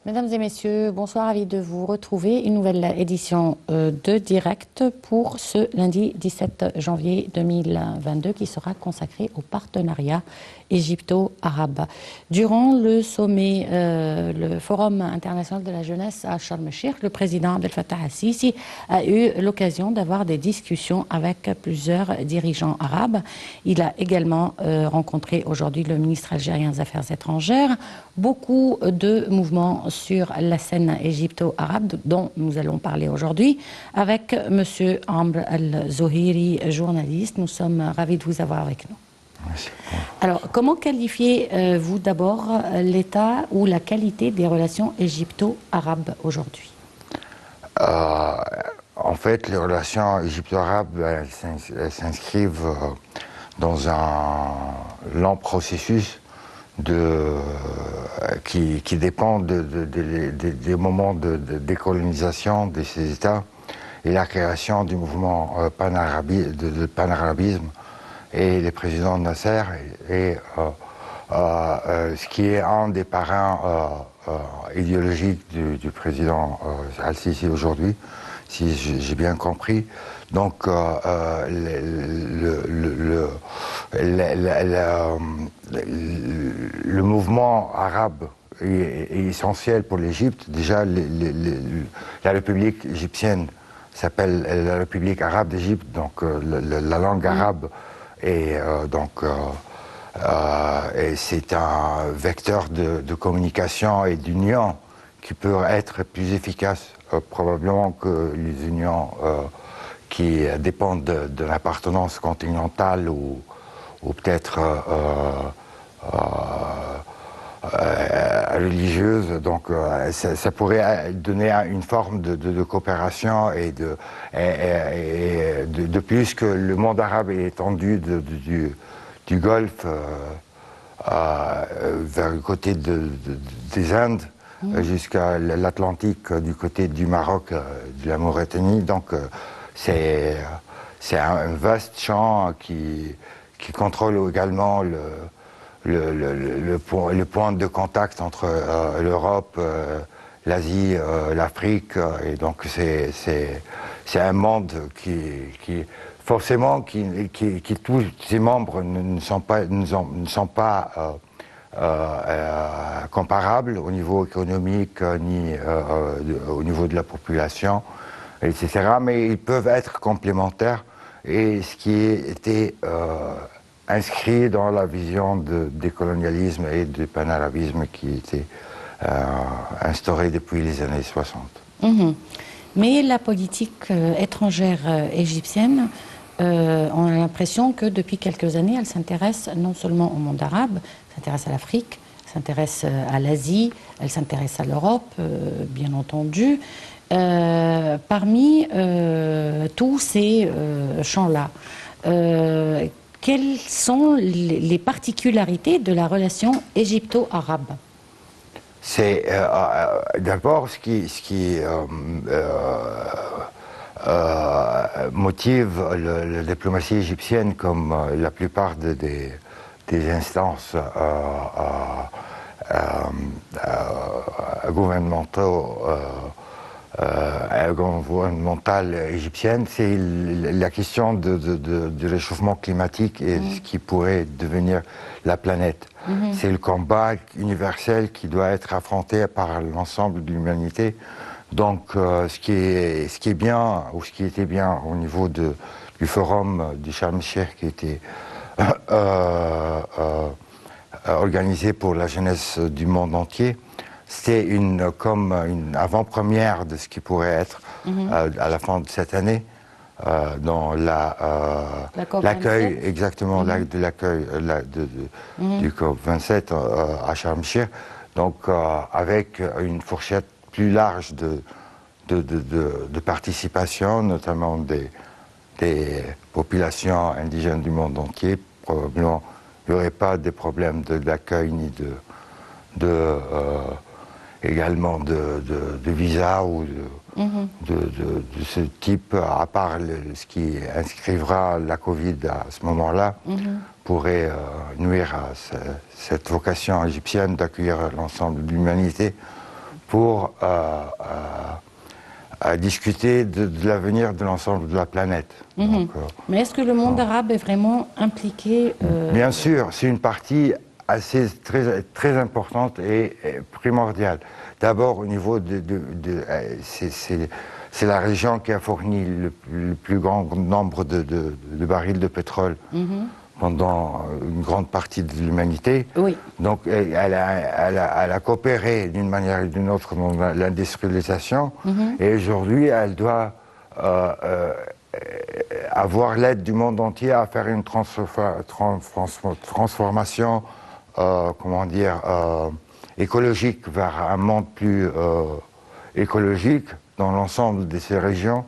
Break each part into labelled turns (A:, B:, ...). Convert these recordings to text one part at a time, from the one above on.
A: Mesdames et messieurs, bonsoir, ravi de vous retrouver. Une nouvelle édition de Direct pour ce lundi 17 janvier 2022 qui sera consacrée au partenariat égypto-arabe. Durant le sommet, le Forum international de la jeunesse à Sharm el-Sheikh, le président Abdel Fattah al-Sisi a eu l'occasion d'avoir des discussions avec plusieurs dirigeants arabes. Il a également rencontré aujourd'hui le ministre algérien des Affaires étrangères. Beaucoup de mouvements sur la scène égypto-arabe dont nous allons parler aujourd'hui avec M. Amr al-Zohiri, journaliste. Nous sommes ravis de vous avoir avec nous.
B: Merci.
A: Alors, comment qualifiez-vous d'abord l'état ou la qualité des relations égypto-arabes aujourd'hui?
B: En fait, les relations égypto-arabes s'inscrivent dans un lent processus qui dépend des moments de décolonisation de ces États et la création du mouvement de panarabisme et les présidents Nasser et ce qui est un des parrains idéologiques du président Al-Sisi aujourd'hui, si j'ai bien compris. Donc le mouvement arabe est essentiel pour l'Égypte. Déjà, la République égyptienne s'appelle la République arabe d'Égypte, donc la langue arabe et c'est un vecteur de communication et d'union qui peut être plus efficace probablement que les unions qui dépendent de l'appartenance continentale ou peut-être religieuse. Donc ça pourrait donner une forme de coopération et de plus que le monde arabe est étendu du Golfe vers le côté des Indes jusqu'à l'Atlantique du côté du Maroc, de la Mauritanie. Donc c'est un vaste champ qui contrôle également le point de contact entre l'Europe, l'Asie, l'Afrique. Et donc c'est un monde qui forcément, tous ses membres ne sont pas comparables au niveau économique ni au niveau de la population, etc. Mais ils peuvent être complémentaires. Et ce qui était inscrit dans la vision de décolonialisme et de panarabisme qui était instaurée depuis les années 60.
A: Mais la politique étrangère égyptienne, on a l'impression que depuis quelques années, elle s'intéresse non seulement au monde arabe, elle s'intéresse à l'Afrique, elle s'intéresse à l'Asie, elle s'intéresse à l'Europe, bien entendu. Parmi tous ces champs-là, quelles sont les particularités de la relation égypto-arabe?
B: C'est d'abord ce qui motive la diplomatie égyptienne, comme la plupart des instances gouvernementales égyptiennes, c'est la question du réchauffement climatique et ce qui pourrait devenir la planète. C'est le combat universel qui doit être affronté par l'ensemble de l'humanité. Donc ce qui est bien, ou ce qui était bien au niveau du forum du Sharm el-Sheikh qui était organisé pour la jeunesse du monde entier, c'était comme une avant-première de ce qui pourrait être à la fin de cette année, dans l'accueil, exactement, de l'accueil du COP27 à Sharm el-Sheikh, donc avec une fourchette plus large de participation, notamment des populations indigènes du monde entier. Probablement, il n'y aurait pas de problème d'accueil ni également de visa ou de ce type, à part ce qui inscrivra la Covid à ce moment-là, pourrait nuire à cette vocation égyptienne d'accueillir l'ensemble de l'humanité pour discuter de l'avenir de l'ensemble de la planète. Donc,
A: mais est-ce que le monde arabe est vraiment impliqué
B: bien sûr, c'est une partie très importante et primordiale. D'abord, au niveau c'est la région qui a fourni le plus grand nombre de barils de pétrole pendant une grande partie de l'humanité.
A: Oui.
B: Donc, elle a coopéré d'une manière ou d'une autre dans l'industrialisation. Et aujourd'hui, elle doit avoir l'aide du monde entier à faire une transformation, comment dire, écologique vers un monde plus écologique dans l'ensemble de ces régions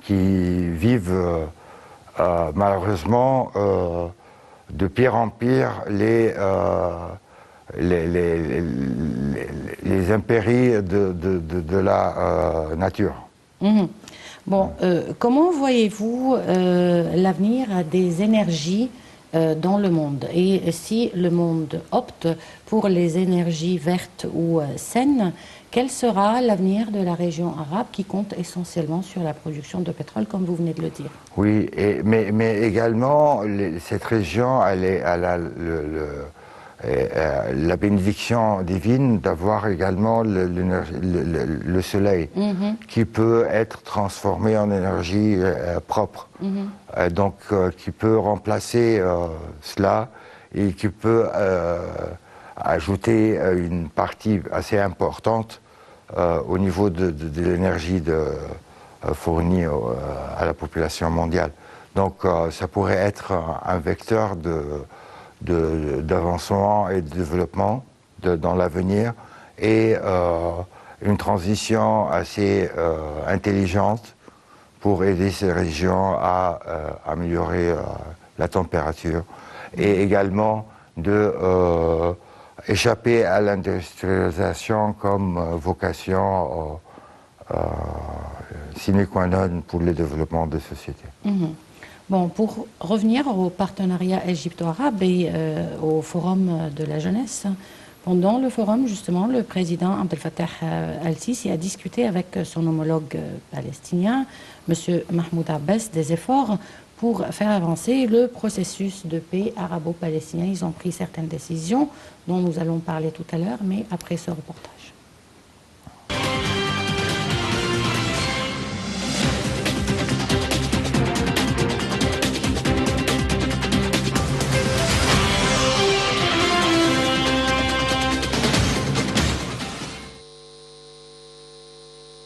B: qui vivent malheureusement de pire en pire les impéries de la nature.
A: Bon, comment voyez-vous l'avenir des énergies dans le monde? Et si le monde opte pour les énergies vertes ou saines, quel sera l'avenir de la région arabe qui compte essentiellement sur la production de pétrole, comme vous venez de le dire?
B: Oui, mais également, cette région, elle a la bénédiction divine d'avoir également le soleil qui peut être transformé en énergie propre. Donc, qui peut remplacer cela et qui peut ajouter une partie assez importante au niveau de l'énergie fournie à la population mondiale. Donc ça pourrait être un vecteur d'avancement et de développement dans l'avenir et une transition assez intelligente pour aider ces régions à améliorer la température et également échapper à l'industrialisation comme vocation sine qua non pour le développement des sociétés.
A: Bon, pour revenir au partenariat égypto-arabe et au forum de la jeunesse, pendant le forum, justement, le président Abdel Fattah al-Sisi a discuté avec son homologue palestinien, M. Mahmoud Abbas, des efforts pour faire avancer le processus de paix arabo-palestinien. Ils ont pris certaines décisions dont nous allons parler tout à l'heure, mais après ce reportage.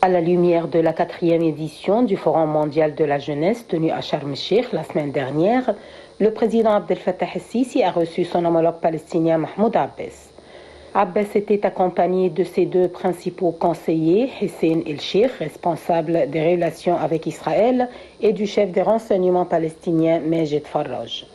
C: À la lumière de la 4e édition du Forum mondial de la jeunesse tenu à Sharm el-Sheikh la semaine dernière, le président Abdel Fattah el-Sisi a reçu son homologue palestinien Mahmoud Abbas. Abbas était accompagné de ses deux principaux conseillers, Hussein el-Sheikh, responsable des relations avec Israël, et du chef des renseignements palestiniens Majed Farraj.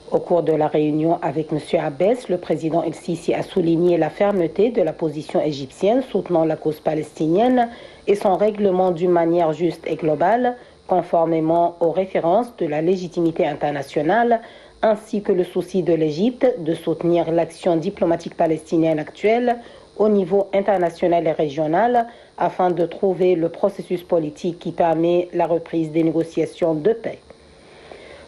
C: Au cours de la réunion avec M. Abbas, le président el-Sisi a souligné la fermeté de la position égyptienne soutenant la cause palestinienne et son règlement d'une manière juste et globale, conformément aux références de la légitimité internationale, ainsi que le souci de l'Égypte de soutenir l'action diplomatique palestinienne actuelle au niveau international et régional afin de trouver le processus politique qui permet la reprise des négociations de paix.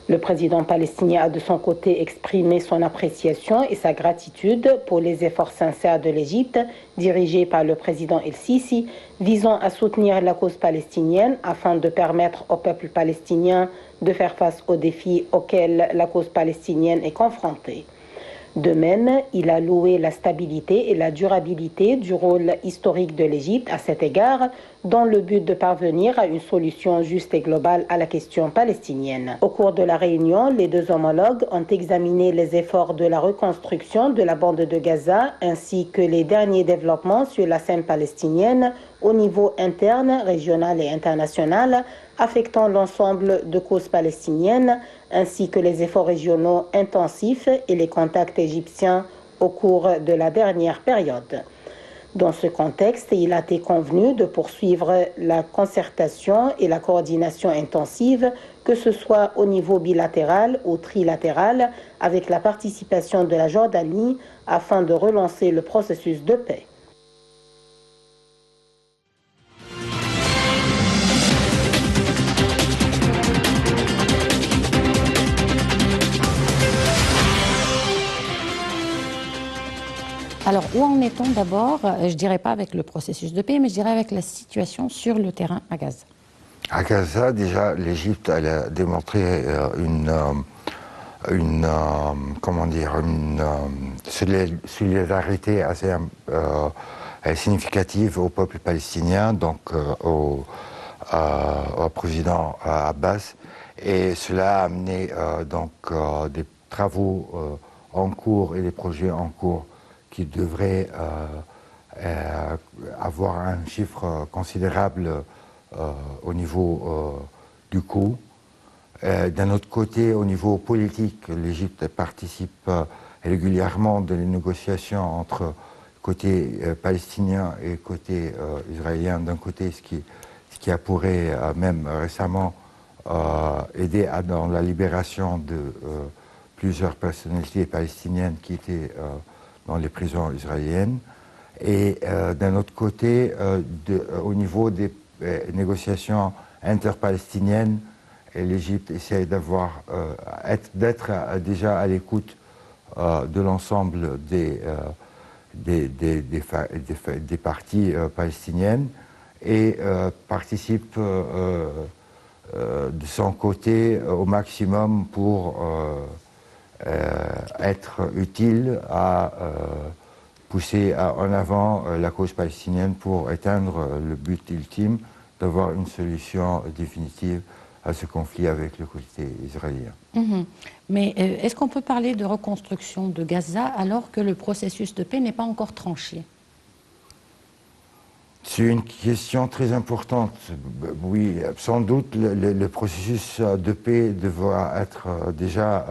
C: Le président palestinien a de son côté exprimé son appréciation et sa gratitude pour les efforts sincères de l'Égypte, dirigés par le président el-Sisi, visant à soutenir la cause palestinienne afin de permettre au peuple palestinien de faire face aux défis auxquels la cause palestinienne est confrontée. De même, il a loué la stabilité et la durabilité du rôle historique de l'Égypte à cet égard, dans le but de parvenir à une solution juste et globale à la question palestinienne. Au cours de la réunion, les deux homologues ont examiné les efforts de la reconstruction de la bande de Gaza ainsi que les derniers développements sur la scène palestinienne au niveau interne, régional et international, affectant l'ensemble de causes palestiniennes, ainsi que les efforts régionaux intensifs et les contacts égyptiens au cours de la dernière période. Dans ce contexte, il a été convenu de poursuivre la concertation et la coordination intensive, que ce soit au niveau bilatéral ou trilatéral, avec la participation de la Jordanie, afin de relancer le processus de paix.
A: où en est-on d'abord, je dirais pas avec le processus de paix, mais je dirais avec la situation sur le terrain à Gaza?
B: À Gaza, déjà, l'Égypte elle a démontré comment dire, une solidarité assez significative au peuple palestinien, donc au président Abbas, et cela a amené donc des travaux en cours et des projets en cours qui devraient avoir un chiffre considérable au niveau du coût. D'un autre côté, au niveau politique, l'Égypte participe régulièrement dans les négociations entre côté palestinien et côté israélien. D'un côté, ce qui a pourrait même récemment aider dans la libération de plusieurs personnalités palestiniennes qui étaient dans les prisons israéliennes. Et d'un autre côté, au niveau des négociations interpalestiniennes, l'Égypte essaie d'être déjà à l'écoute de l'ensemble des parties palestiniennes et participe de son côté au maximum pour être utile à pousser en avant la cause palestinienne pour atteindre le but ultime d'avoir une solution définitive à ce conflit avec le côté israélien.
A: Mais est-ce qu'on peut parler de reconstruction de Gaza alors que le processus de paix n'est pas encore tranché?
B: C'est une question très importante. Oui, sans doute, le processus de paix devra être déjà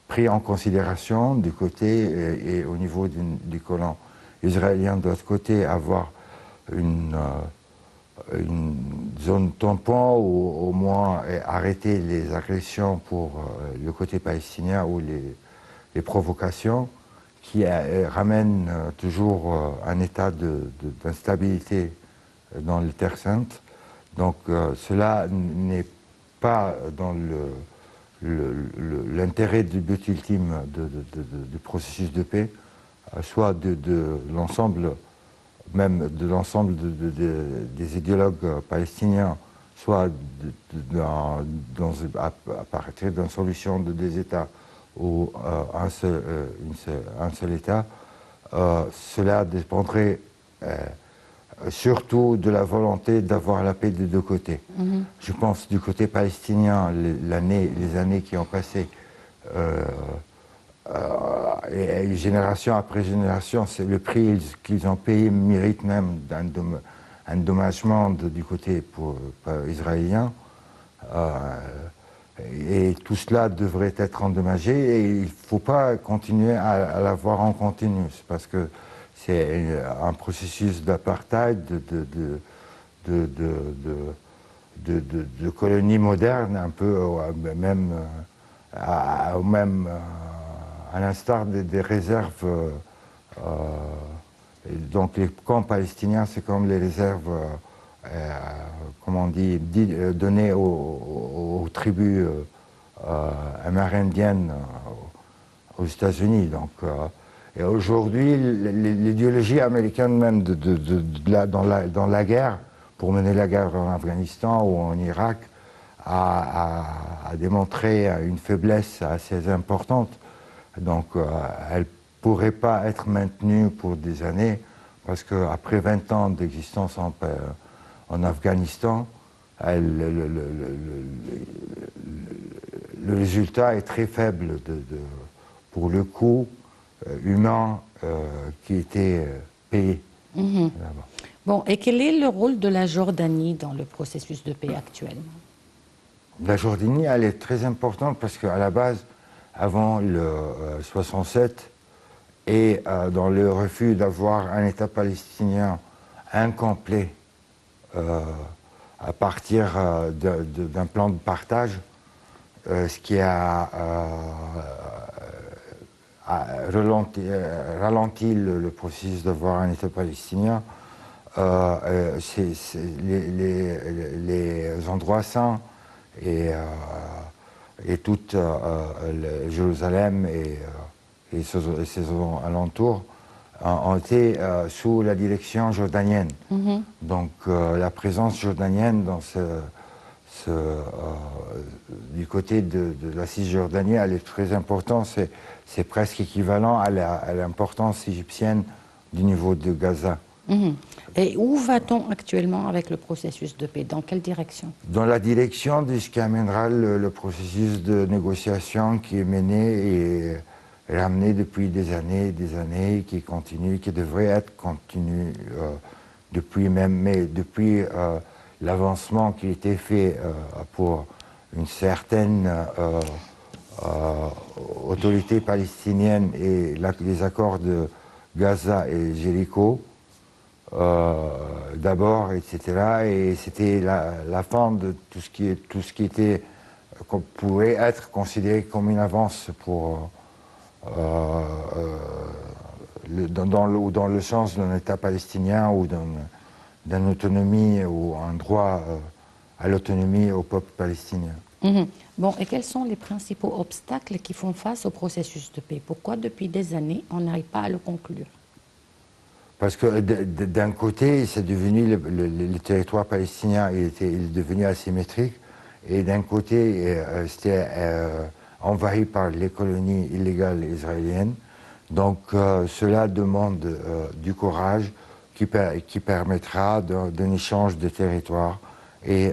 B: pris en considération du côté et au niveau du colon israélien. De l'autre côté, avoir une zone tampon ou au moins arrêter les agressions pour le côté palestinien ou les provocations qui ramènent toujours un état d'instabilité dans les terres saintes. Donc cela n'est pas dans l'intérêt du but ultime du processus de paix, soit de l'ensemble même de l'ensemble des idéologues palestiniens, soit à partir d'une solution de deux États ou un seul État, cela dépendrait surtout de la volonté d'avoir la paix des deux côtés. Je pense du côté palestinien, les années qui ont passé, et génération après génération, c'est le prix qu'ils ont payé mérite même d'un endommagement du côté israélien. Et tout cela devrait être endommagé et il ne faut pas continuer à l'avoir en continu parce que c'est un processus d'apartheid, de colonie moderne, un peu même à l'instar des réserves. Donc les camps palestiniens, c'est comme les réserves, comment on dit, données aux tribus amérindiennes aux États-Unis. Donc, et aujourd'hui, l'idéologie américaine même dans la guerre, pour mener la guerre en Afghanistan ou en Irak, a démontré une faiblesse assez importante. Donc, elle ne pourrait pas être maintenue pour des années, parce qu'après 20 ans d'existence en Afghanistan, le résultat est très faible pour le coût humain qui était payé.
A: Bon, et quel est le rôle de la Jordanie dans le processus de paix actuellement?
B: La Jordanie, elle est très importante parce qu'à la base, avant le 67, et dans le refus d'avoir un État palestinien incomplet à partir d'un plan de partage, ce qui a ralenti le processus d'avoir un État palestinien. Les endroits saints et toute Jérusalem et ses alentours ont été sous la direction jordanienne. Donc la présence jordanienne dans du côté de la Cisjordanie, elle est très importante. C'est presque équivalent à l'importance égyptienne du niveau de Gaza.
A: Et où va-t-on actuellement avec le processus de paix? Dans quelle direction?
B: Dans la direction de ce qui amènera le processus de négociation qui est mené et ramené depuis des années, qui continue, qui devrait être continu depuis l'avancement qui a été fait pour une certaine autorité palestinienne et les accords de Gaza et Jéricho. D'abord, etc. Et c'était la fin de tout ce qui était, pourrait être considéré comme une avance pour dans le sens d'un État palestinien ou d'une autonomie ou un droit à l'autonomie au peuple palestinien.
A: Bon, et quels sont les principaux obstacles qui font face au processus de paix? Pourquoi depuis des années on n'arrive pas à le conclure?
B: Parce que d'un côté, c'est devenu le territoire palestinien, il est devenu asymétrique, et d'un côté, c'était envahi par les colonies illégales israéliennes. Donc cela demande du courage qui permettra d'un échange de territoire et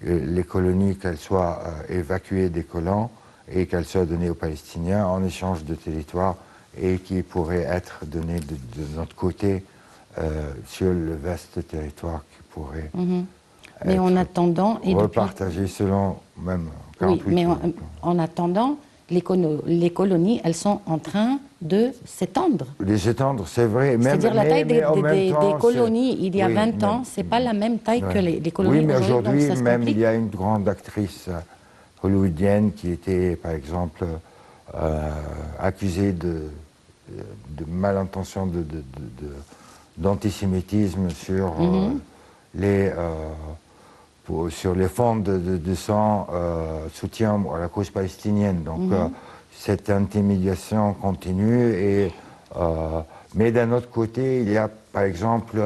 B: les colonies, qu'elles soient évacuées des colons et qu'elles soient données aux Palestiniens en échange de territoire, et qui pourrait être donné de notre côté sur le vaste territoire qui pourrait
A: mais en attendant, et
B: repartagé selon même 48
A: oui, mais en attendant, les colonies, elles sont en train de s'étendre.
B: De s'étendre, c'est vrai.
A: C'est-à-dire la taille des colonies il y a 20 ans, c'est pas la même taille que les colonies
B: aujourd'hui. Oui, mais aujourd'hui, même
A: complique.
B: il y a une grande actrice hollywoodienne qui était, par exemple, accusée de malintention, d'antisémitisme sur sur les fonds de son soutien à la cause palestinienne. Donc cette intimidation continue. Mais d'un autre côté, il y a par exemple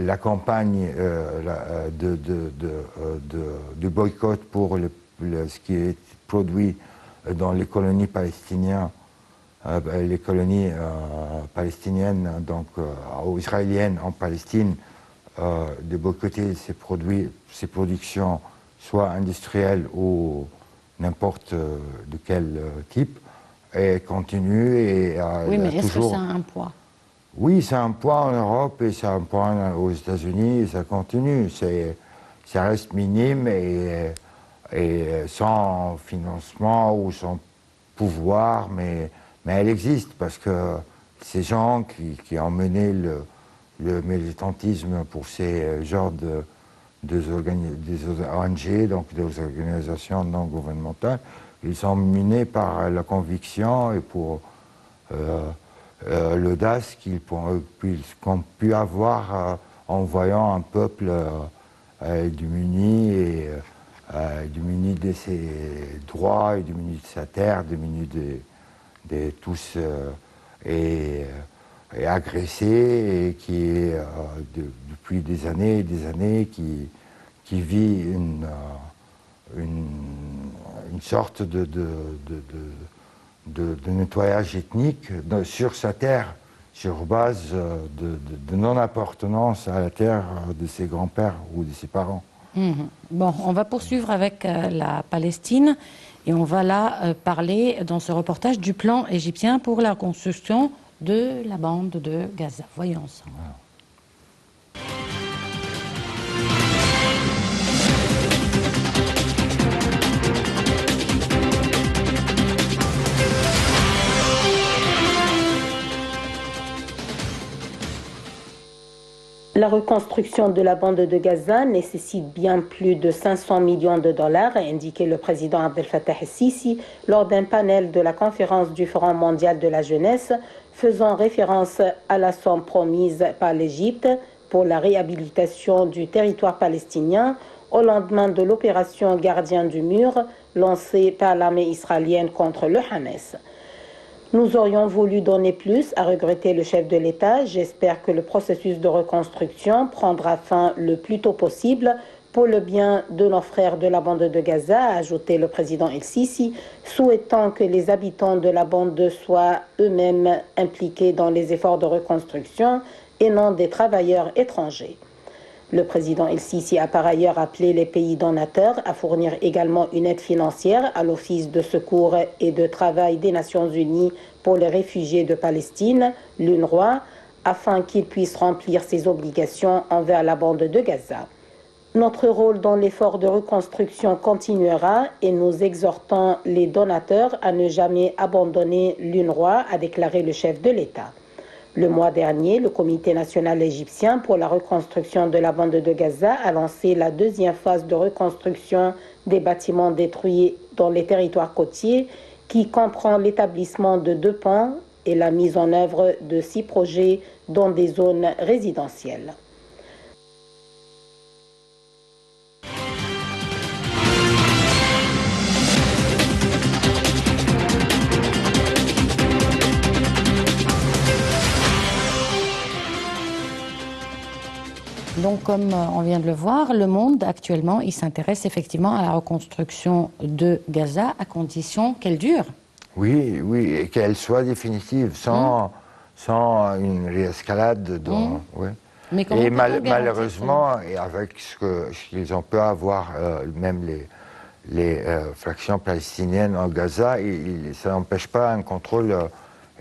B: la campagne du boycott pour ce qui est produit dans les colonies palestiniennes, donc israéliennes en Palestine, de boycotter ces productions, soit industrielles ou n'importe de quel type, et continue.
A: Oui, mais est-ce que ça a un poids?
B: Oui, c'est un poids en Europe et c'est un poids aux États-Unis, et ça continue. Ça reste minime et sans financement ou sans pouvoir, mais elle existe parce que ces gens qui ont mené le militantisme pour ces genres des ONG, donc des organisations non gouvernementales, ils sont menés par la conviction et pour l'audace qu'ont pu avoir en voyant un peuple démuni démuni de ses droits, et démuni de sa terre, démuni de tous et agressé, et qui est depuis des années et des années qui vit une sorte de nettoyage ethnique sur sa terre, sur base de non-appartenance à la terre de ses grands-pères ou de ses parents.
A: Bon, on va poursuivre avec la Palestine et on va là parler dans ce reportage du plan égyptien pour la construction de la bande de Gaza. Voyons ensemble.
C: La reconstruction de la bande de Gaza nécessite bien plus de 500 millions de dollars, a indiqué le président Abdel Fattah el-Sisi lors d'un panel de la conférence du Forum mondial de la jeunesse, faisant référence à la somme promise par l'Égypte pour la réhabilitation du territoire palestinien au lendemain de l'opération Gardien du Mur lancée par l'armée israélienne contre le Hamas. Nous aurions voulu donner plus, a regretté le chef de l'État. J'espère que le processus de reconstruction prendra fin le plus tôt possible pour le bien de nos frères de la bande de Gaza, a ajouté le président El-Sisi, souhaitant que les habitants de la bande soient eux-mêmes impliqués dans les efforts de reconstruction et non des travailleurs étrangers. Le président El-Sisi a par ailleurs appelé les pays donateurs à fournir également une aide financière à l'Office de secours et de travail des Nations Unies pour les réfugiés de Palestine, l'UNRWA, afin qu'il puisse remplir ses obligations envers la bande de Gaza. Notre rôle dans l'effort de reconstruction continuera et nous exhortons les donateurs à ne jamais abandonner l'UNRWA, a déclaré le chef de l'État. Le mois dernier, le Comité national égyptien pour la reconstruction de la bande de Gaza a lancé la deuxième phase de reconstruction des bâtiments détruits dans les territoires côtiers, qui comprend l'établissement de 2 ponts et la mise en œuvre de 6 projets dans des zones résidentielles.
A: Donc, comme on vient de le voir, le monde actuellement, il s'intéresse effectivement à la reconstruction de Gaza à condition qu'elle dure.
B: Oui, oui, et qu'elle soit définitive, sans une réescalade. Oui.
A: Mais comment
B: et
A: peut-on
B: malheureusement, et avec ce qu'ils ont pu avoir, même les fractions palestiniennes en Gaza, ça n'empêche pas un contrôle.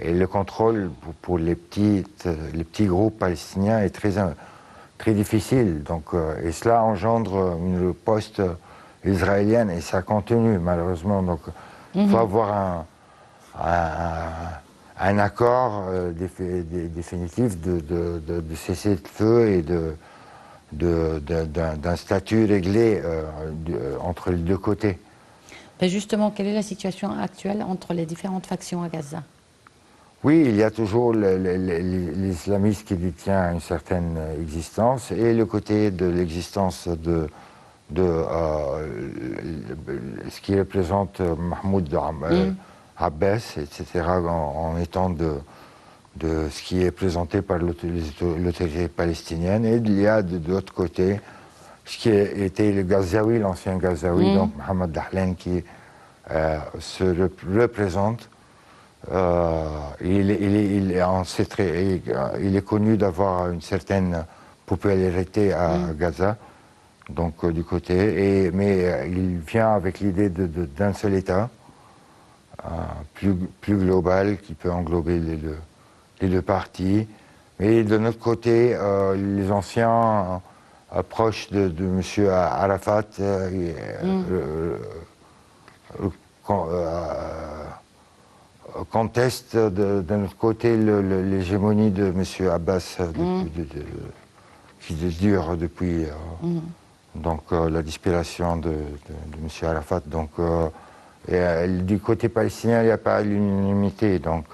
B: Et le contrôle pour les petits groupes palestiniens est très difficile. Donc, et cela engendre une riposte israélienne et ça continue malheureusement. Donc il faut avoir un accord définitif de cesser le feu et d'un statut réglé entre les deux côtés.
A: Ben justement, quelle est la situation actuelle entre les différentes factions à Gaza?
B: Oui, il y a toujours l'islamisme qui détient une certaine existence et le côté de l'existence de ce qui représente Mahmoud Abbas, etc., en étant de ce qui est présenté par l'autorité palestinienne. Et il y a de l'autre côté ce qui était le Gazaoui, l'ancien Gazaoui, donc Mohamed Dahlan, qui se représente. Il est connu d'avoir une certaine popularité à Gaza, donc du côté, mais il vient avec l'idée d'un seul État, plus global, qui peut englober les deux parties. Mais de notre côté, les anciens proches de M. Arafat conteste de notre côté l'hégémonie de M. Abbas qui dure depuis donc, la disparition de M. Arafat. Donc, du côté palestinien, il n'y a pas l'unanimité. Donc,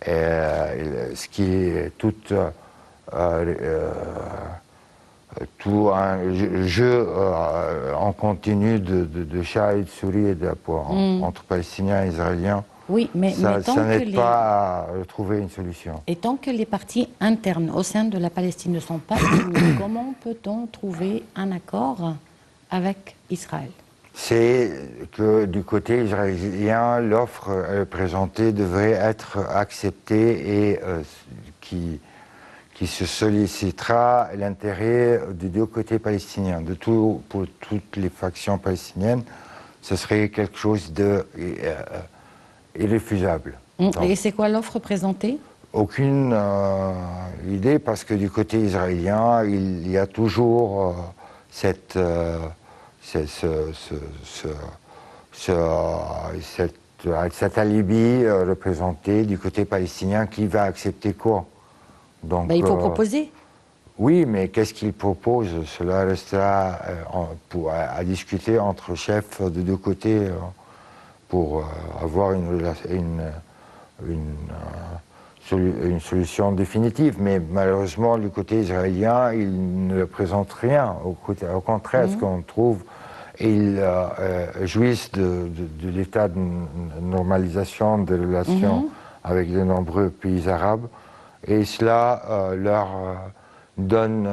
B: ce qui est tout un jeu en continu de chat et de souris entre Palestiniens et Israéliens.
A: Oui, mais
B: ça n'aide pas à trouver une solution.
A: Et tant que les partis internes au sein de la Palestine ne sont pas unis, comment peut-on trouver un accord avec Israël? C'est
B: que du côté israélien, l'offre présentée devrait être acceptée et qui se sollicitera l'intérêt des deux côtés palestiniens. Pour toutes les factions palestiniennes, ce serait quelque chose de irréfusable.
A: Et c'est quoi l'offre présentée? Aucune
B: idée, parce que du côté israélien, il y a toujours cet alibi représenté du côté palestinien. Qui va accepter quoi? Donc,
A: il faut proposer.
B: Oui, mais qu'est-ce qu'il propose? Cela restera à discuter entre chefs de deux côtés pour avoir une solution définitive. Mais malheureusement, du côté israélien, il ne présente rien. Au contraire, ce qu'on trouve Ils jouissent de l'état de normalisation des relations avec de nombreux pays arabes, et cela leur donne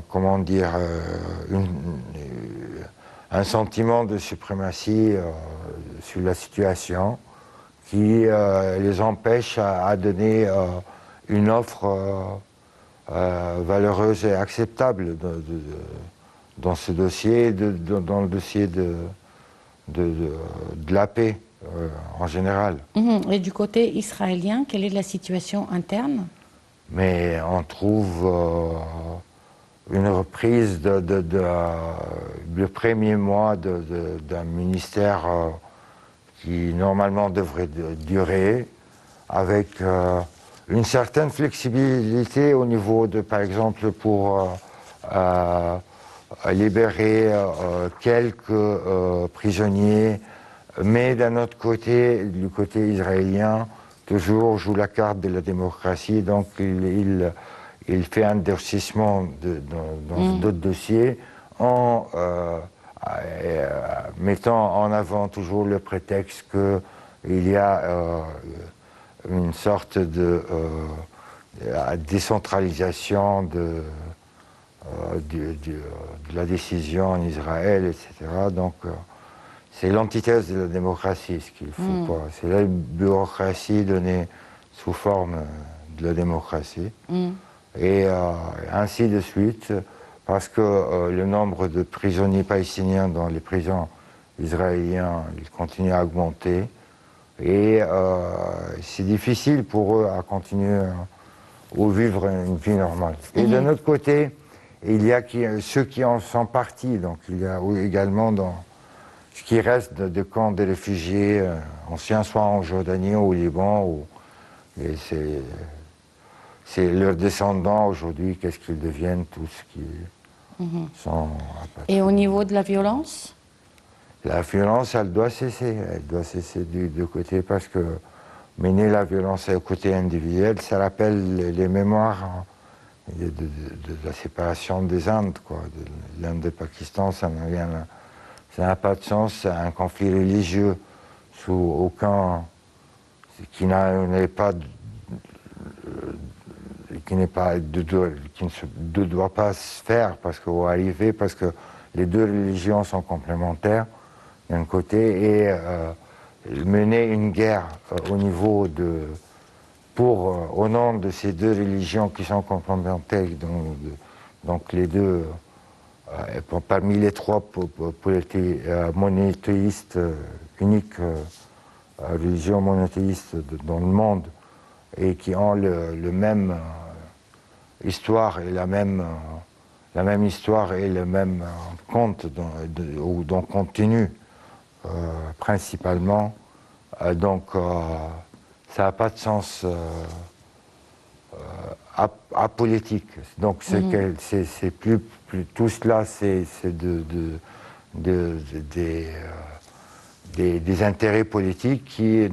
B: comment dire, un sentiment de suprématie sur la situation qui les empêche à donner une offre valeureuse et acceptable dans ce dossier, dans le dossier de la paix en général.
A: Et du côté israélien, quelle est la situation interne?
B: Mais on trouve une reprise le premier mois d'un ministère qui normalement devrait durer, avec une certaine flexibilité au niveau de, par exemple, pour libérer quelques prisonniers, mais d'un autre côté, du côté israélien, toujours joue la carte de la démocratie, donc il fait un durcissement dans d'autres dossiers en mettant en avant toujours le prétexte qu'il y a une sorte de décentralisation de la décision en Israël, etc. Donc c'est l'antithèse de la démocratie, ce qu'il ne faut pas. C'est la bureaucratie donnée sous forme de la démocratie. Et ainsi de suite, parce que le nombre de prisonniers palestiniens dans les prisons israéliennes, il continue à augmenter. Et c'est difficile pour eux à continuer à vivre une vie normale. Et d'un autre côté, il y a ceux qui en sont partis. Donc il y a également dans ce qui reste de camps de réfugiés anciens, soit en Jordanie ou au Liban, et c'est leurs descendants aujourd'hui, qu'est-ce qu'ils deviennent, tous qui sont apatrides.
A: Et au niveau de la violence?
B: La violence, elle doit cesser du deux côtés, parce que mener la violence au côté individuel, ça rappelle les mémoires de la séparation des Indes, quoi. L'Inde et le Pakistan, ça n'a pas de sens, c'est un conflit religieux sous aucun, qui ne doit pas se faire, parce qu'on va arriver, parce que les deux religions sont complémentaires d'un côté, et mener une guerre au nom de ces deux religions qui sont complémentaires, donc les deux, parmi les trois monothéistes, uniques religions monothéistes dans le monde, et qui ont le même histoire et la même histoire et le même compte dont continue principalement. Donc ça n'a pas de sens apolitique. Donc c'est plus tout cela, c'est des intérêts politiques qui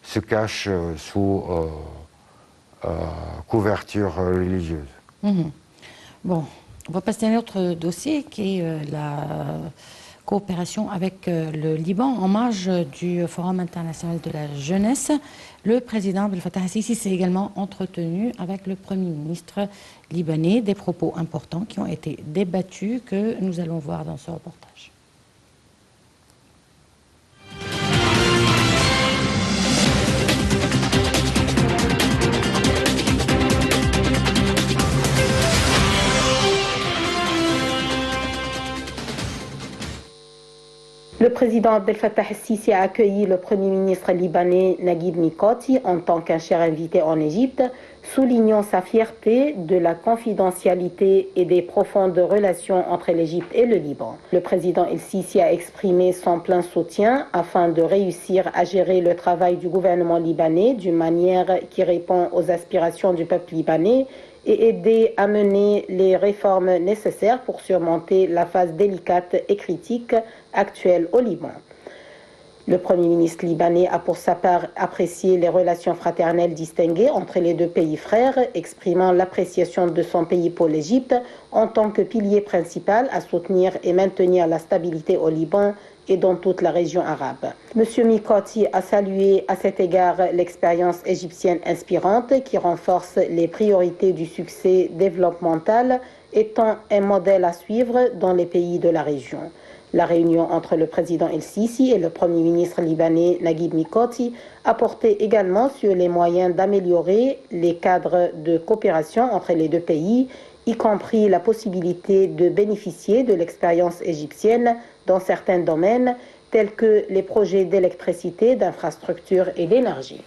B: se cachent sous couverture religieuse.
A: Bon, on va passer à un autre dossier qui est la coopération avec le Liban. En marge du Forum international de la jeunesse, le président Abdel Fattah el-Sisi s'est également entretenu avec le Premier ministre libanais. Des propos importants qui ont été débattus que nous allons voir dans ce reportage.
C: Le président Abdel Fattah el-Sisi a accueilli le Premier ministre libanais Naguib Mikati en tant qu'un cher invité en Égypte, soulignant sa fierté de la confidentialité et des profondes relations entre l'Égypte et le Liban. Le président el-Sisi a exprimé son plein soutien afin de réussir à gérer le travail du gouvernement libanais d'une manière qui répond aux aspirations du peuple libanais et aider à mener les réformes nécessaires pour surmonter la phase délicate et critique actuelle au Liban. Le Premier ministre libanais a pour sa part apprécié les relations fraternelles distinguées entre les deux pays frères, exprimant l'appréciation de son pays pour l'Égypte en tant que pilier principal à soutenir et maintenir la stabilité au Liban et dans toute la région arabe. M. Mikati a salué à cet égard l'expérience égyptienne inspirante qui renforce les priorités du succès développemental, étant un modèle à suivre dans les pays de la région. La réunion entre le président El-Sisi et le Premier ministre libanais Naguib Mikati a porté également sur les moyens d'améliorer les cadres de coopération entre les deux pays, y compris la possibilité de bénéficier de l'expérience égyptienne dans certains domaines, tels que les projets d'électricité, d'infrastructures et d'énergie.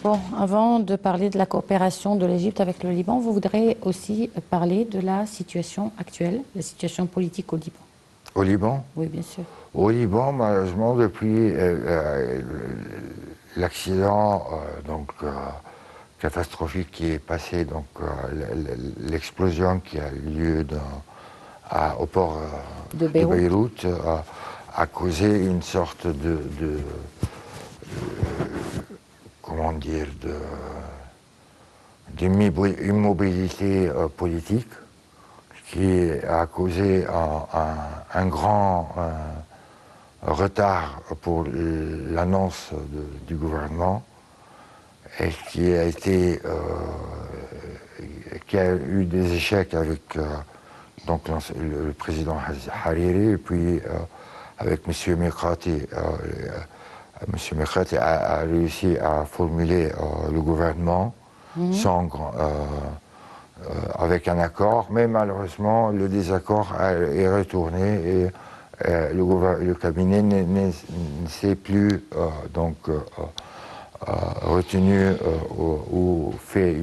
A: Bon, avant de parler de la coopération de l'Égypte avec le Liban, vous voudrez aussi parler de la situation actuelle, la situation politique au Liban.
B: Au Liban?
A: Oui, bien sûr.
B: Au Liban, malheureusement, depuis l'accident catastrophique qui est passé, l'explosion qui a eu lieu au port de Beyrouth a causé une sorte comment dire, d'immobilité politique qui a causé un grand retard pour l'annonce du gouvernement et qui a eu des échecs avec le président Hariri et puis avec M. Mikati. M. Mikati a réussi à formuler le gouvernement avec un accord, mais malheureusement le désaccord est retourné et le cabinet ne s'est plus retenu ou fait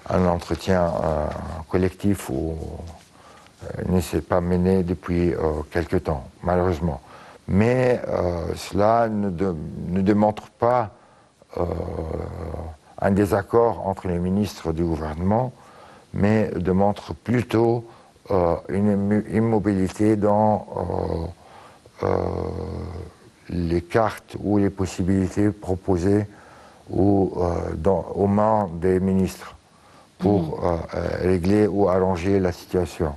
B: un entretien collectif où ne s'est pas mené depuis quelque temps, malheureusement. Mais cela ne démontre pas un désaccord entre les ministres du gouvernement, mais démontre plutôt une immobilité dans les cartes ou les possibilités proposées aux mains des ministres pour régler ou arranger la situation.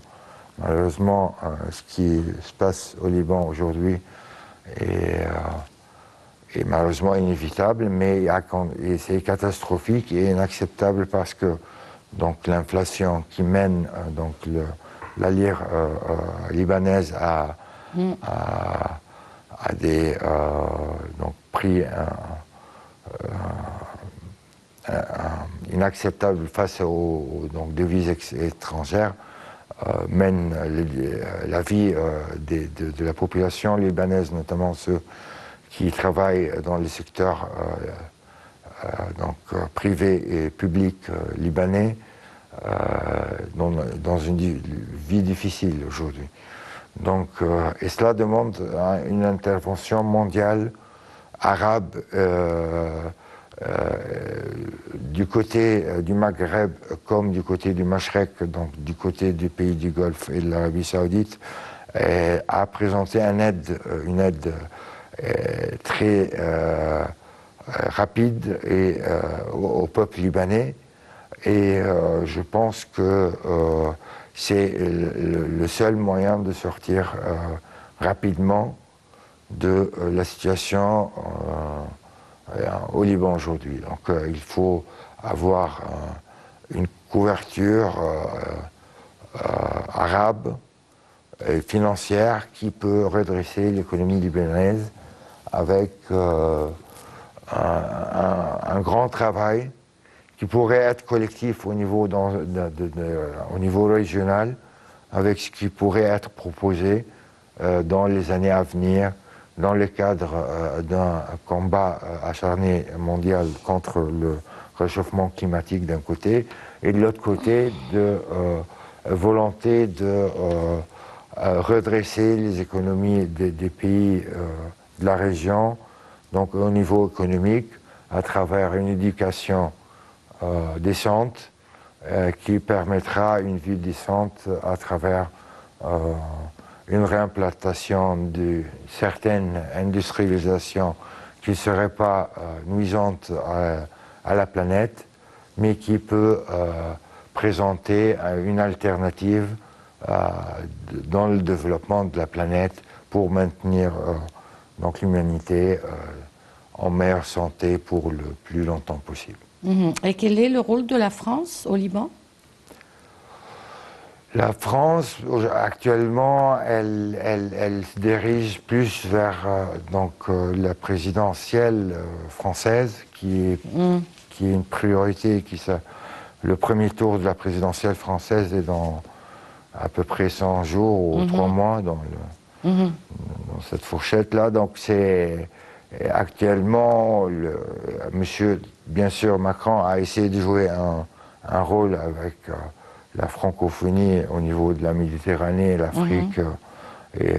B: Malheureusement, ce qui se passe au Liban aujourd'hui est malheureusement inévitable, mais c'est catastrophique et inacceptable parce que l'inflation qui mène la lire libanaise à des prix inacceptables face aux devises étrangères mène la vie de la population libanaise, notamment ceux qui travaillent dans les secteurs privés et publics libanais, dans une vie difficile aujourd'hui. Et cela demande une intervention mondiale, arabe, du côté du Maghreb comme du côté du Mashrek, donc du côté du pays du Golfe et de l'Arabie Saoudite, a présenté une aide très rapide au peuple libanais. Et je pense que c'est le seul moyen de sortir rapidement de la situation au Liban aujourd'hui. Donc il faut avoir une couverture arabe et financière qui peut redresser l'économie libanaise avec un grand travail qui pourrait être collectif au niveau régional, avec ce qui pourrait être proposé dans les années à venir, dans le cadre d'un combat acharné mondial contre le réchauffement climatique d'un côté, et de l'autre côté, de volonté de redresser les économies des pays de la région, donc au niveau économique, à travers une éducation décente qui permettra une vie décente à travers une réimplantation de certaines industrialisations qui ne seraient pas nuisantes à la planète, mais qui peut présenter une alternative dans le développement de la planète pour maintenir donc l'humanité en meilleure santé pour le plus longtemps possible.
A: Et quel est le rôle de la France au Liban?
B: La France, actuellement, elle se dirige plus vers la présidentielle française, qui est une priorité. Le premier tour de la présidentielle française est dans à peu près 100 jours ou 3 mois dans cette fourchette-là. Donc c'est actuellement, monsieur, bien sûr, Macron a essayé de jouer un rôle avec la francophonie au niveau de la Méditerranée, l'Afrique et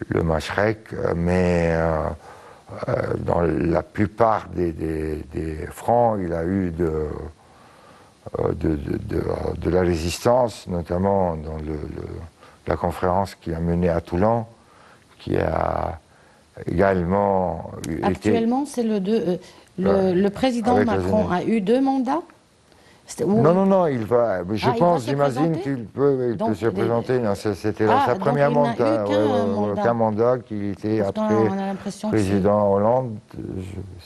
B: le Machrek, mais dans la plupart des fronts, il a eu de la résistance, notamment dans la conférence qu'il a menée à Toulon, qui a également
A: Actuellement, c'est le président Macron a eu 2 mandats?
B: Non, il va. Je pense, j'imagine qu'il peut se présenter. C'était sa première mandat, qu'un mandat qui était après président Hollande,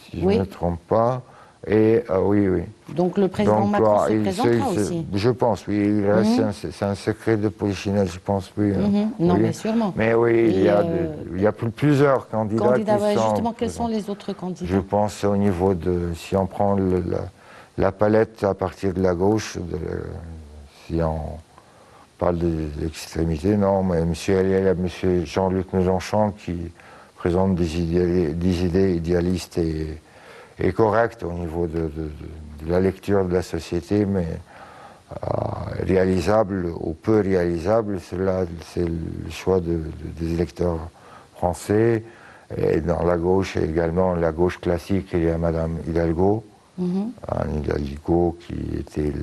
B: si je ne me trompe pas. Et oui.
A: Donc le président Macron se présentera aussi.
B: Je pense, oui. C'est un secret de polichinelle, je pense, oui.
A: Non,
B: oui.
A: mais sûrement.
B: Mais oui, il y a plusieurs candidats qui sont...
A: Justement, quels sont les autres candidats?
B: Je pense au niveau de... Si on prend la palette à partir de la gauche, si on parle de l'extrémité, non, mais M. Jean-Luc Mélenchon qui présente des idées idéalistes et correctes au niveau de la lecture de la société, mais réalisables ou peu réalisables, c'est le choix des électeurs français. Et dans la gauche, également la gauche classique, il y a Madame Hidalgo, Anne Hidalgo qui était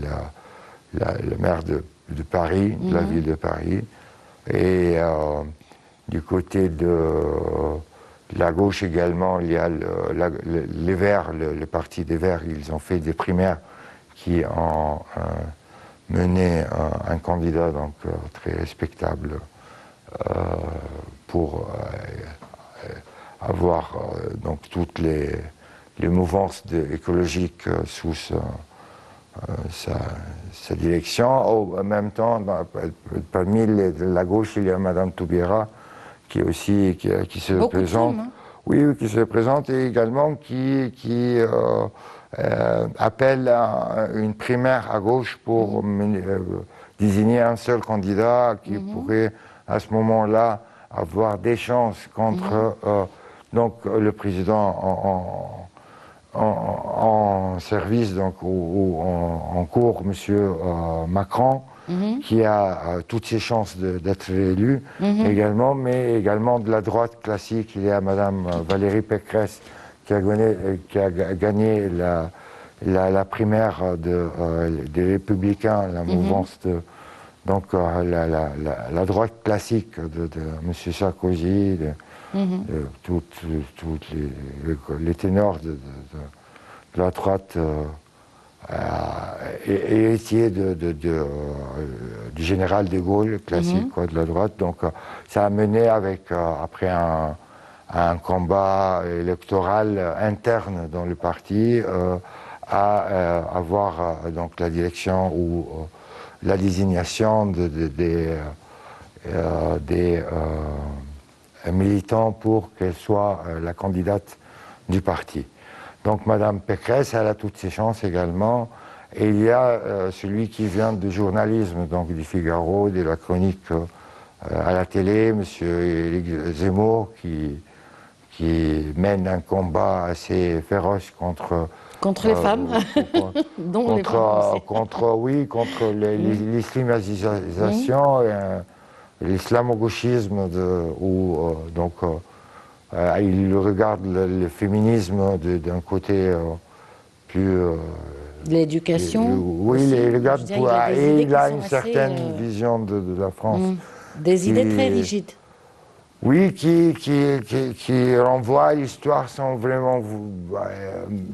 B: le maire de Paris, de la ville de Paris. Et du côté de la gauche également, il y a les Verts, le parti des Verts, ils ont fait des primaires qui ont mené un candidat donc, très respectable pour avoir donc toutes les mouvances écologiques sous sa direction. En même temps, parmi la gauche, il y a Madame Toubira qui aussi qui se présente. Oui, qui se présente et également qui appelle à une primaire à gauche pour désigner un seul candidat qui pourrait à ce moment-là avoir des chances contre donc le président en service, donc en cours, Monsieur Macron, qui a toutes ses chances d'être élu également, mais également de la droite classique, il y a Madame Valérie Pécresse qui a gagné la primaire des Républicains, la mouvance donc la droite classique de Monsieur Sarkozy, tous les ténors de la droite héritier du général de Gaulle, classique quoi, de la droite. Donc ça a mené après un combat électoral interne dans le parti à avoir donc la direction ou la désignation des militants pour qu'elle soit la candidate du parti. Donc Madame Pécresse, elle a toutes ses chances également. Et il y a celui qui vient du journalisme, donc du Figaro, de la chronique à la télé, Monsieur Éric Zemmour, qui mène un combat assez féroce contre
A: les femmes, dont contre
B: l'islamisation l'islamo-gauchisme, il regarde le féminisme d'un côté plus...
A: L'éducation.
B: Oui,
A: aussi.
B: il regarde
A: Je dirais,
B: il a une
A: assez,
B: certaine vision de la France.
A: Des idées très rigides.
B: Oui, qui renvoie à l'histoire sans vraiment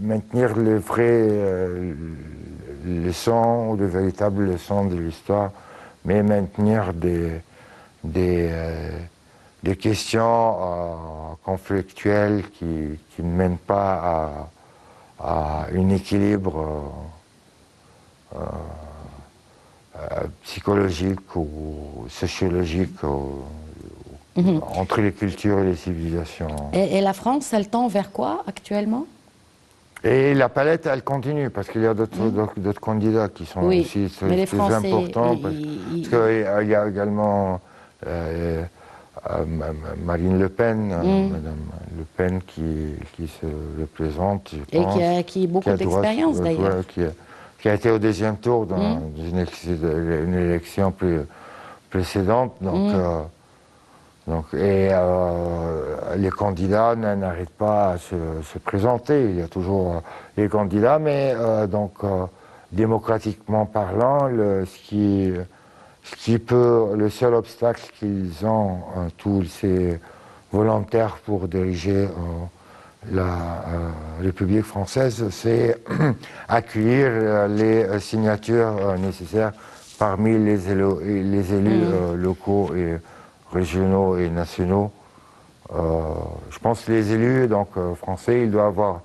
B: maintenir les vraies leçons ou les véritables leçons de l'histoire, mais maintenir des questions conflictuelles qui ne mènent pas à un équilibre psychologique ou sociologique entre les cultures et les civilisations.
A: Et la France, elle tend vers quoi actuellement?
B: Et la palette, elle continue, parce qu'il y a d'autres candidats qui sont aussi
A: mais
B: très importants. Parce qu'il y a également Marine Le Pen, Madame Le Pen qui se représente, je pense.
A: Et qui a beaucoup d'expérience d'ailleurs.
B: Qui a été au deuxième tour dans une élection précédente. Les candidats n'arrêtent pas à se présenter. Il y a toujours les candidats, mais démocratiquement parlant, le seul obstacle qu'ils ont, tous ces volontaires pour diriger la République française, c'est accueillir les signatures nécessaires parmi les élus locaux et régionaux et nationaux. Je pense que les élus français, il doit avoir,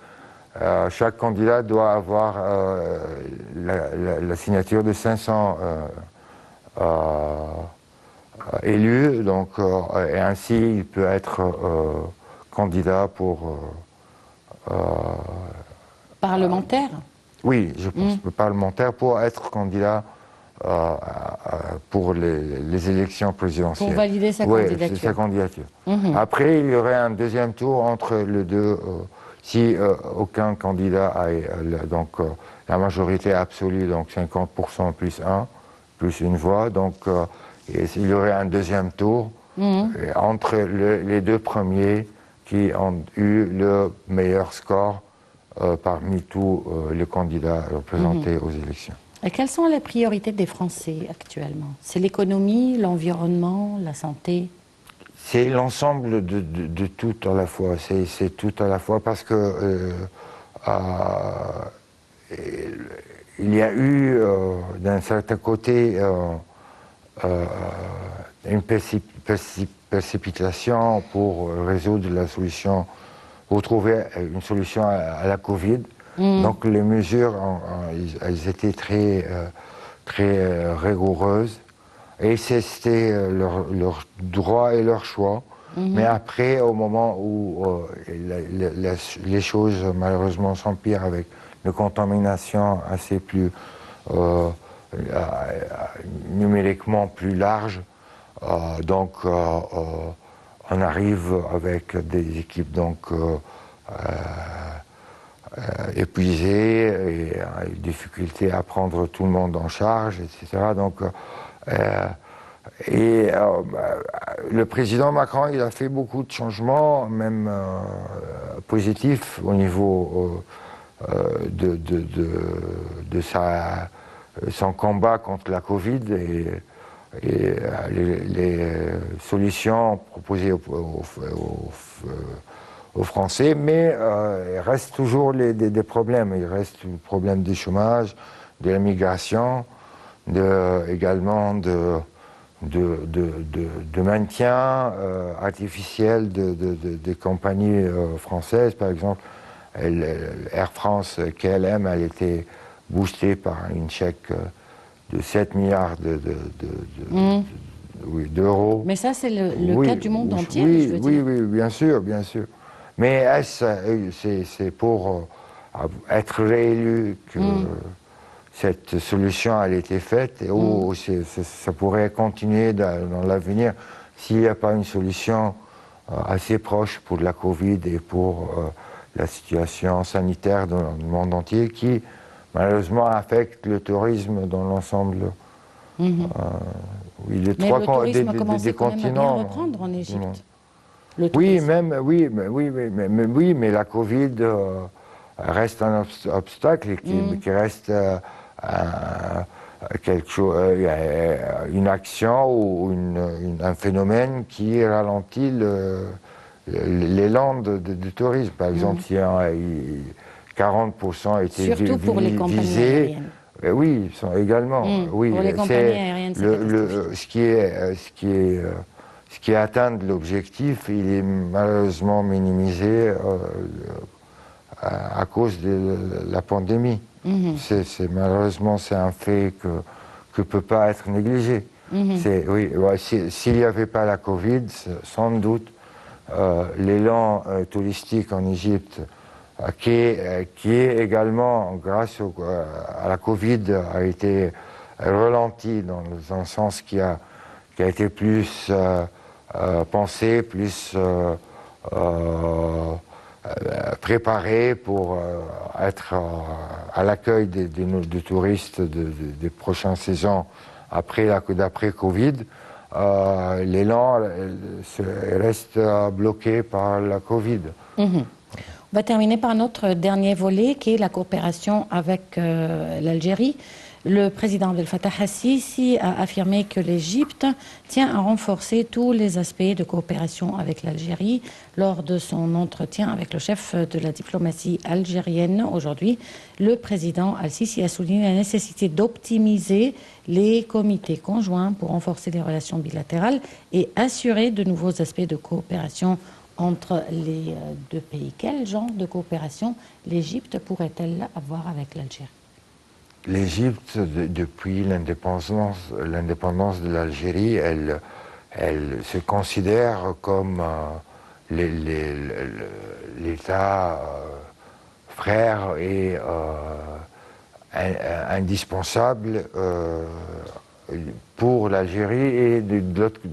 B: chaque candidat doit avoir la signature de 500 élus, et ainsi il peut être candidat pour...
A: parlementaire?
B: Oui, je pense parlementaire pour être candidat pour les élections présidentielles.
A: Pour valider sa candidature.
B: Sa candidature. Après, il y aurait un deuxième tour entre les deux, si aucun candidat a la majorité absolue, donc 50% plus 1, plus une voix, il y aurait un deuxième tour entre les deux premiers qui ont eu le meilleur score parmi tous les candidats représentés aux élections.
A: Et quelles sont les priorités des Français actuellement? C'est l'économie, l'environnement, la santé?
B: C'est l'ensemble de tout à la fois. C'est tout à la fois parce que il y a eu d'un certain côté une précipitation pour résoudre la solution, pour trouver une solution à la Covid. Donc les mesures, elles étaient très rigoureuses et c'était leur droit et leur choix. Mais après, au moment où les choses malheureusement s'empirent avec une contamination assez plus numériquement plus large, on arrive avec des équipes épuisé et avec difficulté à prendre tout le monde en charge, etc. Le président Macron, il a fait beaucoup de changements, même positifs au niveau de son combat contre la Covid et les solutions proposées aux Français, mais il reste toujours des problèmes. Il reste le problème du chômage, de la migration, également de maintien artificiel des compagnies françaises. Par exemple, Air France KLM, elle était boostée par un chèque de 7 milliards d'euros.
A: Mais ça, c'est le cas du monde entier, je veux dire.
B: Oui, bien sûr, bien sûr. Mais c'est pour être réélu que cette solution a été faite et ça pourrait continuer dans l'avenir s'il n'y a pas une solution assez proche pour la Covid et pour la situation sanitaire dans le monde entier qui malheureusement affecte le tourisme dans l'ensemble Oui, les
A: Mais
B: trois
A: le tourisme a
B: des
A: commencé quand même à bien
B: continents.
A: reprendre en Égypte. Le
B: Oui,
A: tourisme.
B: oui, mais la Covid reste un obstacle et qui reste quelque chose, une action ou un phénomène qui ralentit l'élan du tourisme. Par exemple, si 40% étaient
A: Surtout pour les compagnies
B: visés,
A: aériennes.
B: oui, ils sont également. Oui,
A: Pour les compagnies aériennes, c'est catastrophique.
B: Ce qui atteint de l'objectif, il est malheureusement minimisé à cause de la pandémie. Malheureusement, c'est un fait que peut pas être négligé. S'il n'y avait pas la Covid, sans doute, l'élan touristique en Égypte, qui est également, grâce à la Covid, a été ralenti dans un sens qui a été plus pensé, plus préparé pour être à l'accueil des touristes des prochaines saisons d'après Covid. L'élan reste bloqué par la Covid.
A: On va terminer par notre dernier volet, qui est la coopération avec l'Algérie. Le président Abdel Fattah el-Sisi a affirmé que l'Égypte tient à renforcer tous les aspects de coopération avec l'Algérie. Lors de son entretien avec le chef de la diplomatie algérienne aujourd'hui, le président el-Sisi a souligné la nécessité d'optimiser les comités conjoints pour renforcer les relations bilatérales et assurer de nouveaux aspects de coopération entre les deux pays. Quel genre de coopération l'Égypte pourrait-elle avoir avec l'Algérie?
B: L'Égypte, depuis l'indépendance de l'Algérie, elle se considère comme l'État frère et indispensable pour l'Algérie, et de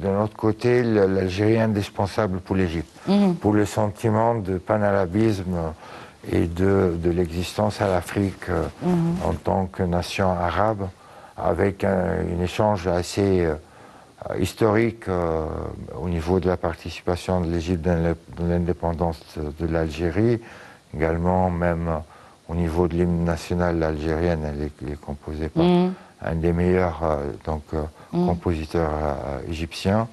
B: notre côté, l'Algérie est indispensable pour l'Égypte, pour le sentiment de panarabisme et de l'existence à l'Afrique en tant que nation arabe, avec un échange assez historique au niveau de la participation de l'Égypte dans l'indépendance de l'Algérie, également même au niveau de l'hymne national algérien, elle est composée par un des meilleurs compositeurs égyptiens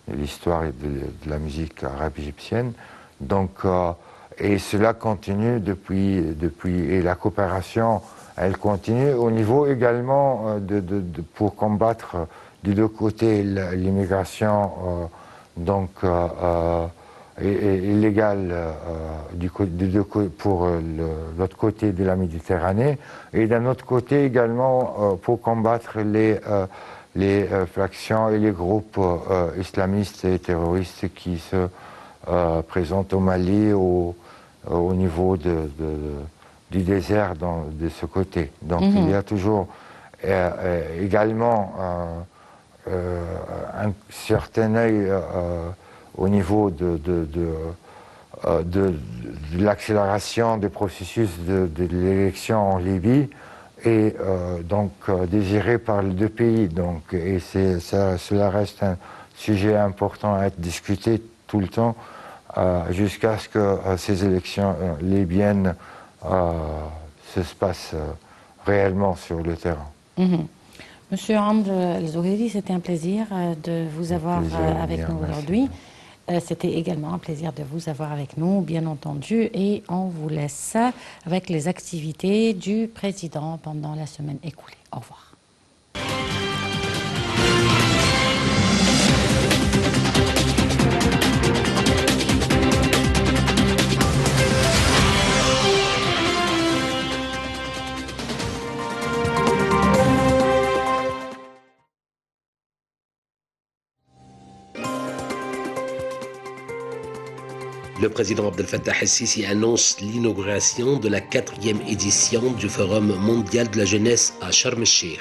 B: de l'histoire et de la musique arabe égyptienne. Donc, et cela continue depuis, et la coopération, elle continue au niveau également pour combattre des deux côtés l'immigration illégale pour l'autre côté de la Méditerranée, et d'un autre côté également pour combattre les factions et les groupes islamistes et terroristes qui se présentent au Mali, au niveau du désert de ce côté. Donc il y a toujours également un certain œil au niveau de l'accélération du processus de l'élection en Libye, et donc désiré par les deux pays. Donc, et cela reste un sujet important à être discuté tout le temps, jusqu'à ce que ces élections libyennes se passent réellement sur le terrain.
A: Monsieur Amr El-Zoheri, c'était un plaisir de vous avoir avec nous aujourd'hui. C'était également un plaisir de vous avoir avec nous, bien entendu, et on vous laisse avec les activités du président pendant la semaine écoulée. Au revoir.
D: Le président Abdel Fattah el-Sisi annonce l'inauguration de la 4e édition du Forum mondial de la jeunesse à Sharm el-Sheikh.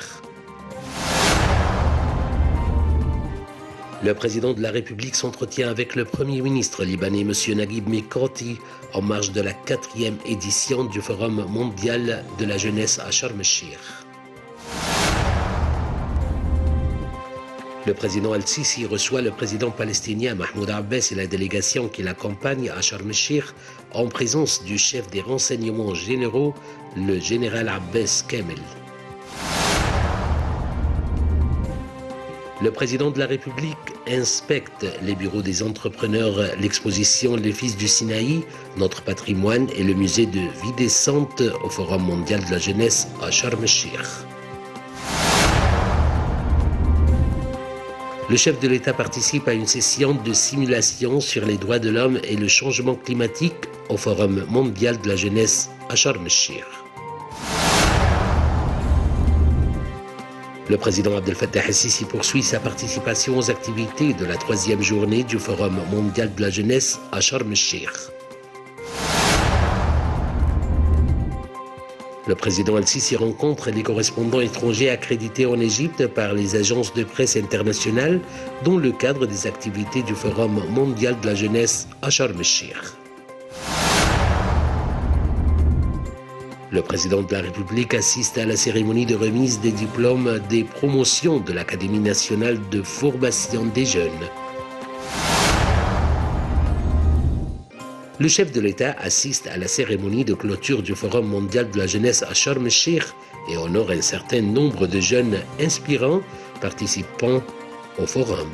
D: Le président de la République s'entretient avec le Premier ministre libanais M. Naguib Mikati en marge de la 4e édition du Forum mondial de la jeunesse à Sharm el-Sheikh. Le président Al-Sisi reçoit le président palestinien Mahmoud Abbas et la délégation qui l'accompagne à Sharm el-Sheikh en présence du chef des renseignements généraux, le général Abbas Kamel. Le président de la République inspecte les bureaux des entrepreneurs, l'exposition Les Fils du Sinaï, notre patrimoine et le musée de vie décente au Forum mondial de la jeunesse à Sharm el-Sheikh. Le chef de l'État participe à une session de simulation sur les droits de l'homme et le changement climatique au Forum mondial de la jeunesse à Sharm el-Sheikh. Le président Abdel Fattah el-Sisi poursuit sa participation aux activités de la 3e journée du Forum mondial de la jeunesse à Sharm el-Sheikh. Le président Al-Sisi rencontre les correspondants étrangers accrédités en Égypte par les agences de presse internationales dans le cadre des activités du Forum mondial de la jeunesse à Sharm el-Sheikh. Le président de la République assiste à la cérémonie de remise des diplômes des promotions de l'Académie nationale de formation des jeunes. Le chef de l'État assiste à la cérémonie de clôture du Forum mondial de la jeunesse à Sharm el-Sheikh et honore un certain nombre de jeunes inspirants participant au forum.